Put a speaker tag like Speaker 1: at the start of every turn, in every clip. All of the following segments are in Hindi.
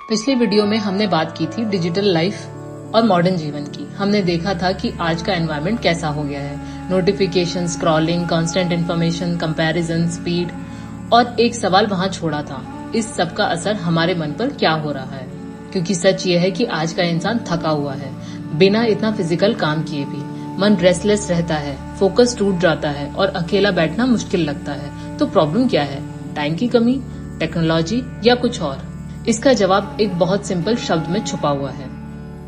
Speaker 1: पिछले वीडियो में हमने बात की थी डिजिटल लाइफ और मॉडर्न जीवन की। हमने देखा था कि आज का एनवायरनमेंट कैसा हो गया है। Notification, scrolling, constant information, comparison, speed, और एक सवाल वहां छोड़ा था, इस सब का असर हमारे मन पर क्या हो रहा है। क्योंकि सच ये है कि आज का इंसान थका हुआ है। बिना इतना फिजिकल काम किए भी मन रेस्टलेस रहता है, फोकस टूट जाता है और अकेला बैठना मुश्किल लगता है। तो प्रॉब्लम क्या है? टाइम की कमी, टेक्नोलॉजी या कुछ और? इसका जवाब एक बहुत सिंपल शब्द में छुपा हुआ है,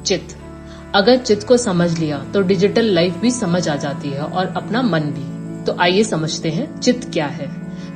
Speaker 1: चित्त। अगर चित्त को समझ लिया तो डिजिटल लाइफ भी समझ आ जाती है और अपना मन भी। तो आइए समझते हैं चित्त क्या है।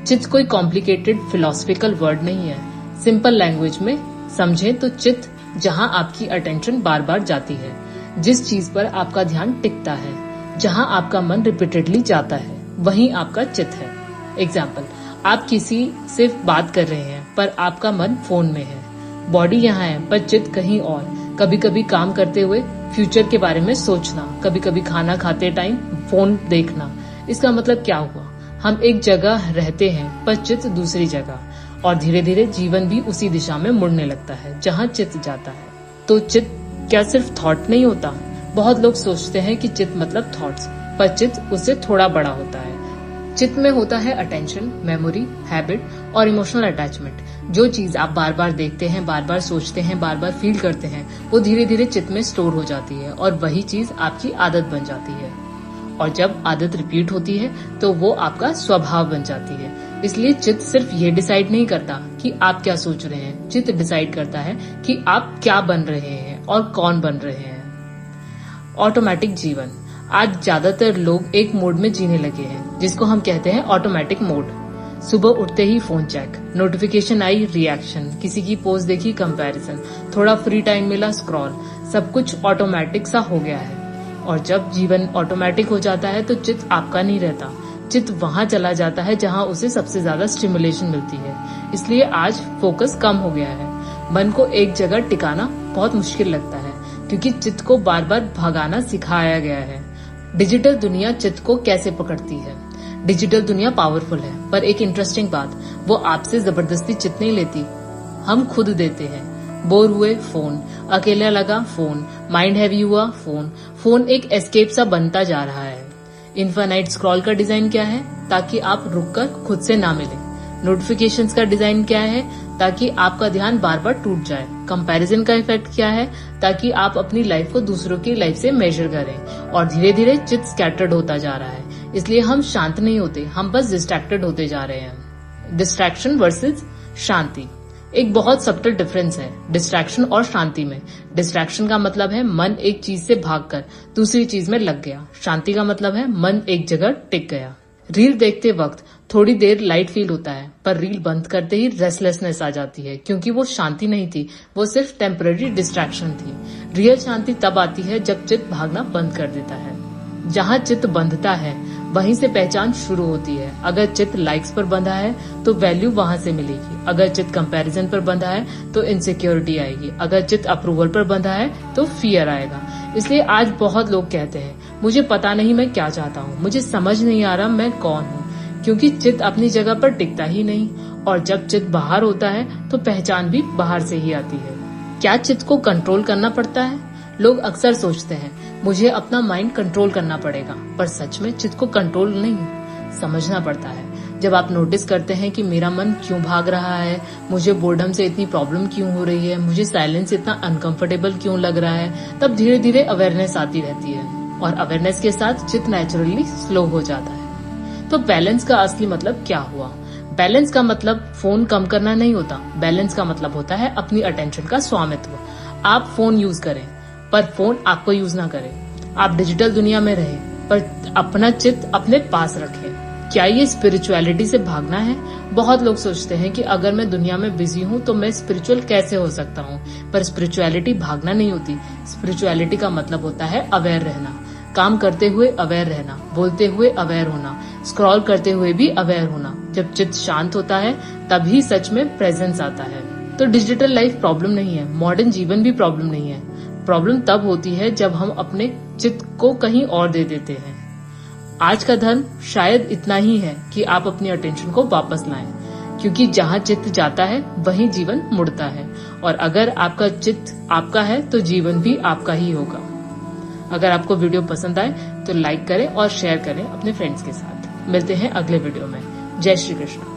Speaker 1: चित्त कोई कॉम्प्लिकेटेड फिलोसफिकल वर्ड नहीं है। सिंपल लैंग्वेज में समझें तो चित्त जहां आपकी अटेंशन बार बार जाती है, जिस चीज पर आपका ध्यान टिकता है, जहां आपका मन रिपीटेडली जाता है, वहीं आपका चित्त है। एग्जाम्पल, आप किसी से बात कर रहे हैं पर आपका मन फोन में है। बॉडी यहाँ है पर चित्त कहीं और। कभी कभी काम करते हुए फ्यूचर के बारे में सोचना, कभी कभी खाना खाते टाइम फोन देखना। इसका मतलब क्या हुआ? हम एक जगह रहते हैं पर चित्त दूसरी जगह, और धीरे धीरे जीवन भी उसी दिशा में मुड़ने लगता है जहाँ चित्त जाता है। तो चित्त क्या सिर्फ थॉट नहीं होता? बहुत लोग सोचते हैं कि चित्त मतलब थॉट्स, पर चित्त उससे थोड़ा बड़ा होता है। चित्त में होता है अटेंशन, मेमोरी, हैबिट और इमोशनल अटैचमेंट। जो चीज आप बार बार देखते हैं, बार बार सोचते हैं, बार बार फील करते हैं, वो धीरे धीरे चित्त में स्टोर हो जाती है और वही चीज आपकी आदत बन जाती है। और जब आदत रिपीट होती है तो वो आपका स्वभाव बन जाती है। इसलिए चित्त सिर्फ ये डिसाइड नहीं करता कि आप क्या सोच रहे हैं, चित्त डिसाइड करता है कि आप क्या बन रहे हैं और कौन बन रहे हैं। ऑटोमेटिक जीवन। आज ज्यादातर लोग एक मोड में जीने लगे हैं, जिसको हम कहते हैं ऑटोमेटिक मोड। सुबह उठते ही फोन चेक, नोटिफिकेशन आई रिएक्शन, किसी की पोस्ट देखी कंपैरिजन, थोड़ा फ्री टाइम मिला स्क्रॉल। सब कुछ ऑटोमेटिक सा हो गया है। और जब जीवन ऑटोमेटिक हो जाता है तो चित्त आपका नहीं रहता। चित्त वहां चला जाता है जहां उसे सबसे ज्यादा स्टिमुलेशन मिलती है। इसलिए आज फोकस कम हो गया है। मन को एक जगह टिकाना बहुत मुश्किल लगता है, क्योंकि चित्त को बार बार भगाना सिखाया गया है। डिजिटल दुनिया चित्त को कैसे पकड़ती है? डिजिटल दुनिया पावरफुल है, पर एक इंटरेस्टिंग बात, वो आपसे जबरदस्ती चित्त नहीं लेती, हम खुद देते हैं। बोर हुए फोन, अकेला लगा फोन, माइंड हैवी हुआ फोन। फोन एक एस्केप सा बनता जा रहा है। इन्फिनाइट स्क्रॉल का डिजाइन क्या है? ताकि आप रुककर खुद से ना मिलें। नोटिफिकेशंस का डिजाइन क्या है? ताकि आपका ध्यान बार बार टूट जाए। कंपैरिजन का इफेक्ट क्या है? ताकि आप अपनी लाइफ को दूसरों की लाइफ से मेजर करें। और धीरे धीरे चित्त स्कैटर्ड होता जा रहा है। इसलिए हम शांत नहीं होते, हम बस डिस्ट्रैक्टेड होते जा रहे हैं। डिस्ट्रैक्शन वर्सेस शांति, एक बहुत सब्टल डिफरेंस है डिस्ट्रैक्शन और शांति में। डिस्ट्रैक्शन का मतलब है मन एक चीज से भागकर दूसरी चीज में लग गया। शांति का मतलब है मन एक जगह टिक गया। रील देखते वक्त थोड़ी देर लाइट फील होता है, पर रील बंद करते ही रेस्टलेसनेस आ जाती है, क्योंकि वो शांति नहीं थी, वो सिर्फ टेम्पररी डिस्ट्रैक्शन थी। रियल शांति तब आती है जब चित्त भागना बंद कर देता है। जहाँ चित्त बंधता है वहीं से पहचान शुरू होती है। अगर चित्त लाइक्स पर बंधा है तो वैल्यू वहां से मिलेगी। अगर चित्त कंपैरिजन पर बंधा है तो इनसिक्योरिटी आएगी। अगर चित्त अप्रूवल पर बंधा है तो फियर आएगा। इसलिए आज बहुत लोग कहते हैं, मुझे पता नहीं मैं क्या चाहता हूँ, मुझे समझ नहीं आ रहा मैं कौन हूँ, क्योंकि चित्त अपनी जगह पर टिकता ही नहीं। और जब चित्त बाहर होता है तो पहचान भी बाहर से ही आती है। क्या चित्त को कंट्रोल करना पड़ता है? लोग अक्सर सोचते हैं मुझे अपना माइंड कंट्रोल करना पड़ेगा, पर सच में चित्त को कंट्रोल नहीं, समझना पड़ता है। जब आप नोटिस करते हैं कि मेरा मन क्यों भाग रहा है, मुझे बोर्डम से इतनी प्रॉब्लम क्यों हो रही है, मुझे साइलेंस इतना अनकंफर्टेबल क्यों लग रहा है, तब धीरे धीरे अवेयरनेस आती रहती है। और अवेयरनेस के साथ चित्त नेचुरली स्लो हो जाता है। तो बैलेंस का असली मतलब क्या हुआ? बैलेंस का मतलब फोन कम करना नहीं होता। बैलेंस का मतलब होता है अपनी अटेंशन का स्वामित्व। आप फोन यूज करें पर फोन आपको यूज ना करे। आप डिजिटल दुनिया में रहे पर अपना चित्त अपने पास रखें। क्या ये स्पिरिचुअलिटी से भागना है? बहुत लोग सोचते हैं कि अगर मैं दुनिया में बिजी हूँ तो मैं स्पिरिचुअल कैसे हो सकता हूँ, पर स्पिरिचुअलिटी भागना नहीं होती। स्पिरिचुअलिटी का मतलब होता है अवेयर रहना। काम करते हुए अवेयर रहना, बोलते हुए अवेयर होना, स्क्रॉल करते हुए भी अवेयर होना। जब चित्त शांत होता है तभी सच में प्रेजेंस आता है। तो डिजिटल लाइफ प्रॉब्लम नहीं है, मॉडर्न जीवन भी प्रॉब्लम नहीं है। प्रॉब्लम तब होती है जब हम अपने चित्त को कहीं और दे देते हैं। आज का धर्म शायद इतना ही है कि आप अपनी अटेंशन को वापस लाएं, क्योंकि जहाँ चित्त जाता है वहीं जीवन मुड़ता है, और अगर आपका चित्त आपका है तो जीवन भी आपका ही होगा। अगर आपको वीडियो पसंद आए तो लाइक करें और शेयर करें अपने फ्रेंड्स के साथ। मिलते हैं अगले वीडियो में। जय श्री कृष्ण।